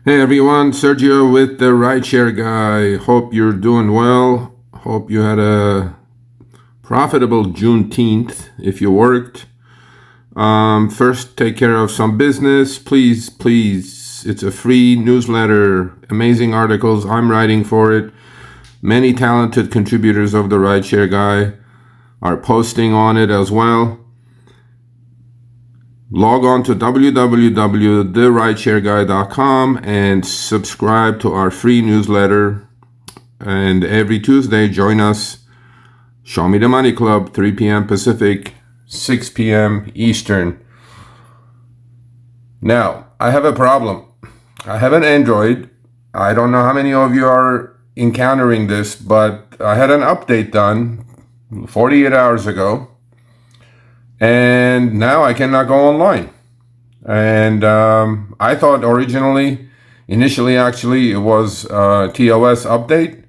Hey everyone, Sergio with the RideShare Guy. Hope you're doing well. Hope you had a profitable Juneteenth if you worked. First, take care of some business. Please. It's a free newsletter. Amazing articles. I'm writing for it. Many talented contributors of the RideShare Guy are posting on it as well. Log on to www.therideshareguy.com and subscribe to our free newsletter. And every Tuesday, join us. Show Me the Money Club, 3 p.m. Pacific, 6 p.m. Eastern. Now, I have a problem. I have an Android. I don't know how many of you are encountering this, but I had an update done 48 hours ago. And now I cannot go online. And I thought initially actually, it was a TOS update,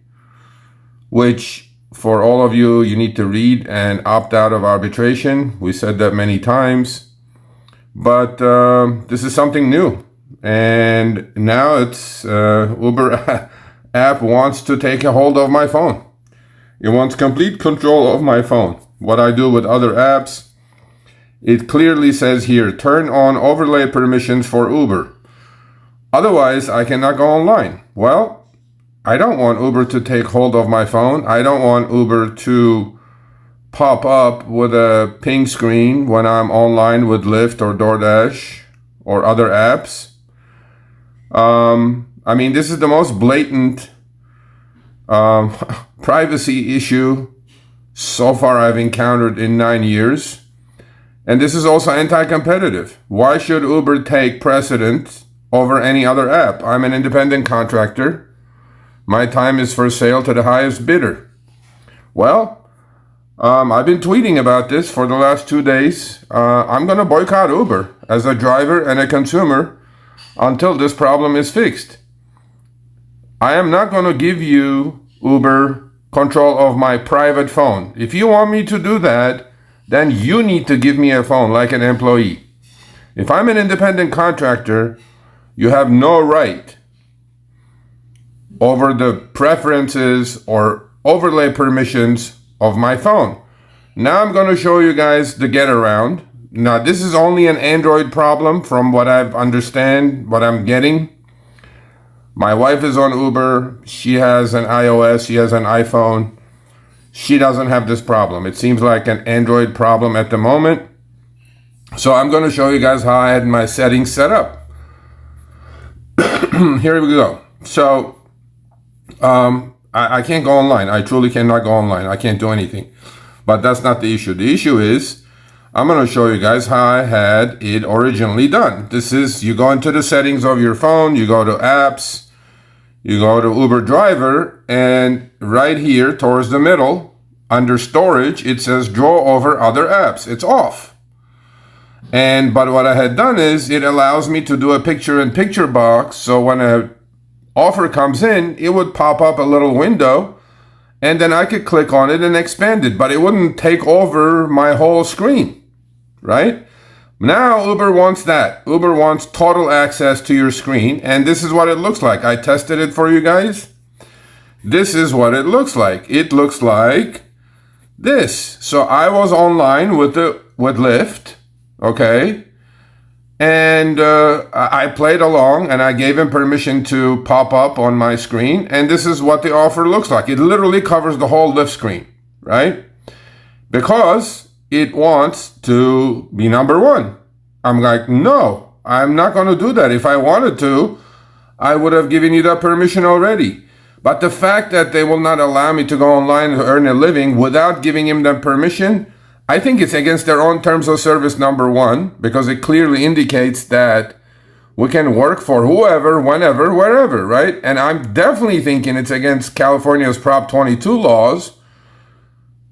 which for all of you, you need to read and opt out of arbitration. We said that many times. But this is something new. And now it's Uber app wants to take a hold of my phone. It wants complete control of my phone. What I do with other apps. It clearly says here, turn on overlay permissions for Uber. Otherwise, I cannot go online. Well, I don't want Uber to take hold of my phone. I don't want Uber to pop up with a ping screen when I'm online with Lyft or Doordash or other apps. This is the most blatant privacy issue so far I've encountered in 9 years. And this is also anti-competitive. Why should Uber take precedence over any other app? I'm an independent contractor. My time is for sale to the highest bidder. Well, I've been tweeting about this for the last 2 days. I'm going to boycott Uber as a driver and a consumer until this problem is fixed. I am not going to give you, Uber, control of my private phone. If you want me to do that, then you need to give me a phone like an employee. If I'm an independent contractor, you have no right over the preferences or overlay permissions of my phone. Now I'm going to show you guys the get around. Now this is only an Android problem from what I understand, what I'm getting. My wife is on Uber. She has an iOS. She has an iPhone. She doesn't have this problem. It seems like an Android problem at the moment. So I'm going to show you guys how I had my settings set up. Here we go. So I can't go online. I truly cannot go online. I can't do anything. But that's not the issue. The issue is I'm going to show you guys how I had it originally done. This is, you go into the settings of your phone. You go to apps. You go to Uber Driver, and right here towards the middle, under storage, it says draw over other apps. It's off. But what I had done is it allows me to do a picture-in-picture box. So when an offer comes in, it would pop up a little window, and then I could click on it and expand it. But it wouldn't take over my whole screen, right? Now Uber wants that. Uber wants total access to your screen, and this is what it looks like. I tested it for you guys. This is what it looks like. It looks like this. So I was online with Lyft, okay? And I played along, and I gave him permission to pop up on my screen, and this is what the offer looks like. It literally covers the whole Lyft screen, right? Because it wants to be number one. I'm like, no, I'm not going to do that. If I wanted to, I would have given you that permission already. But the fact that they will not allow me to go online and earn a living without giving him that permission, I think it's against their own terms of service, number one, because it clearly indicates that we can work for whoever, whenever, wherever, right? And I'm definitely thinking it's against California's Prop 22 laws.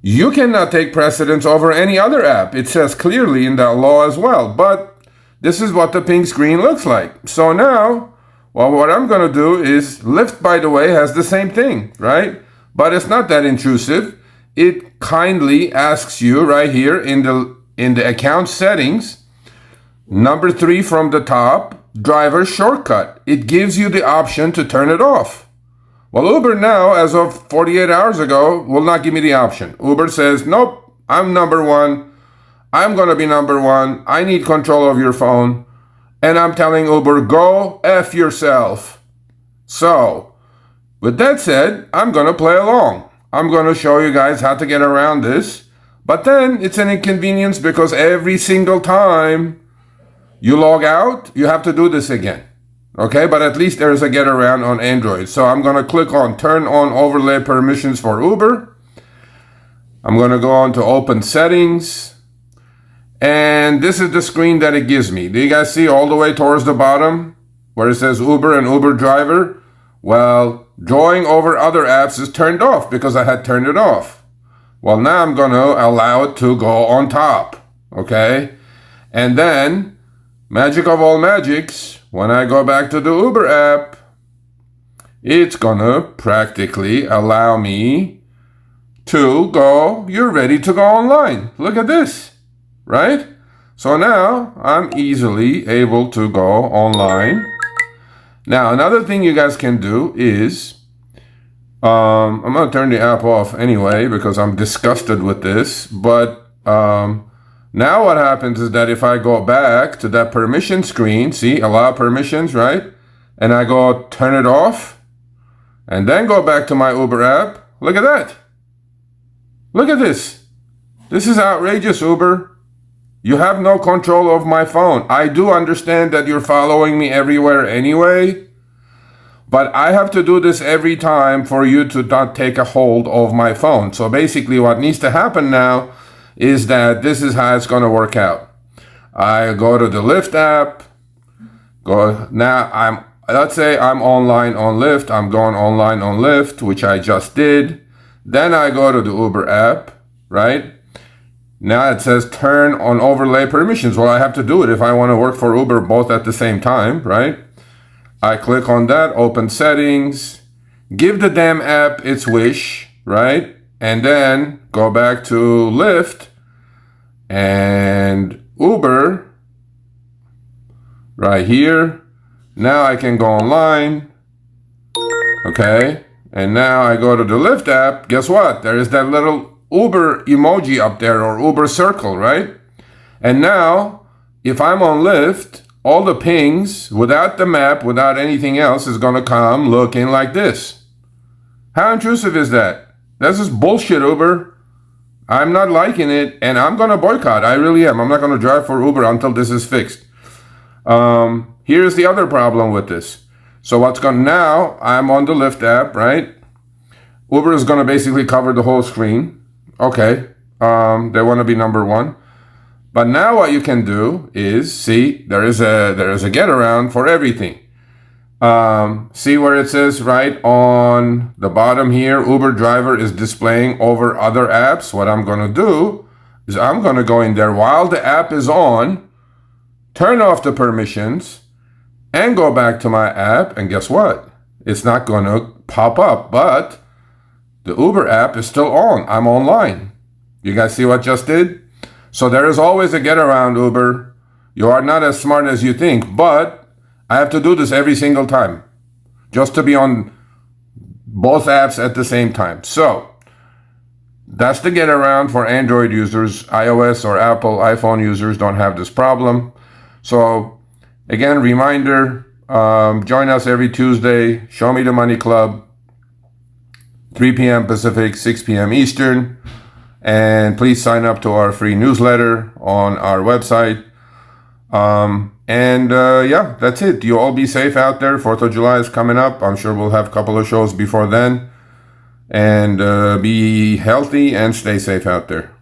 You cannot take precedence over any other app. It says clearly in that law as well. But this is what the pink screen looks like. So now, well, what I'm going to do is, Lyft, by the way, has the same thing, right? But it's not that intrusive. It kindly asks you right here in the account settings, number 3 from the top, driver shortcut. It gives you the option to turn it off. Well, Uber now, as of 48 hours ago, will not give me the option. Uber says, nope, I'm number one. I'm going to be number one. I need control of your phone. And I'm telling Uber, go F yourself. So, with that said, I'm going to play along. I'm going to show you guys how to get around this. But then it's an inconvenience because every single time you log out, you have to do this again. Okay, but at least there's a get around on Android. So I'm going to click on turn on overlay permissions for Uber. I'm going to go on to open settings. And this is the screen that it gives me. Do you guys see all the way towards the bottom where it says Uber and Uber driver? Well, drawing over other apps is turned off because I had turned it off. Well, now I'm going to allow it to go on top. Okay. And then, magic of all magics, when I go back to the Uber app, it's going to practically allow me to go, you're ready to go online. Look at this, right? So now I'm easily able to go online. Now, another thing you guys can do is, I'm going to turn the app off anyway because I'm disgusted with this. But now what happens is that if I go back to that permission screen, see, allow permissions, right? And I go turn it off and then go back to my Uber app. Look at that. Look at this. This is outrageous, Uber. You have no control of my phone. I do understand that you're following me everywhere anyway, but I have to do this every time for you to not take a hold of my phone. So basically what needs to happen now is that this is how it's going to work out. I go to the Lyft app. Let's say I'm online on Lyft. I'm going online on Lyft, which I just did. Then I go to the Uber app, right? Now it says turn on overlay permissions. Well, I have to do it if I want to work for Uber both at the same time, right? I click on that, open settings, give the damn app its wish, right? And then go back to Lyft and Uber right here. Now I can go online. Okay. And now I go to the Lyft app. Guess what? There is that little Uber emoji up there, or Uber circle, right? And now if I'm on Lyft, all the pings without the map, without anything else, is going to come looking like this. How intrusive is that? This is bullshit, Uber. I'm not liking it, and I'm going to boycott. I really am. I'm not going to drive for Uber until this is fixed. Here's the other problem with this. So what's going now, I'm on the Lyft app, right? Uber is going to basically cover the whole screen. Okay. They want to be number one. But now what you can do is, see, there is a get around for everything. See where it says right on the bottom here, Uber driver is displaying over other apps. What I'm going to do is I'm going to go in there while the app is on, turn off the permissions, and go back to my app. And guess what? It's not going to pop up, but the Uber app is still on. I'm online. You guys see what I just did? So there is always a get around, Uber. You are not as smart as you think, but I have to do this every single time just to be on both apps at the same time. So that's the get around for Android users. iOS or Apple iPhone users don't have this problem. So again, reminder, join us every Tuesday. Show Me the Money Club, 3 p.m. Pacific, 6 p.m. Eastern. And please sign up to our free newsletter on our website. Yeah, that's it. You all be safe out there. 4th of July is coming up. I'm sure we'll have a couple of shows before then. And be healthy and stay safe out there.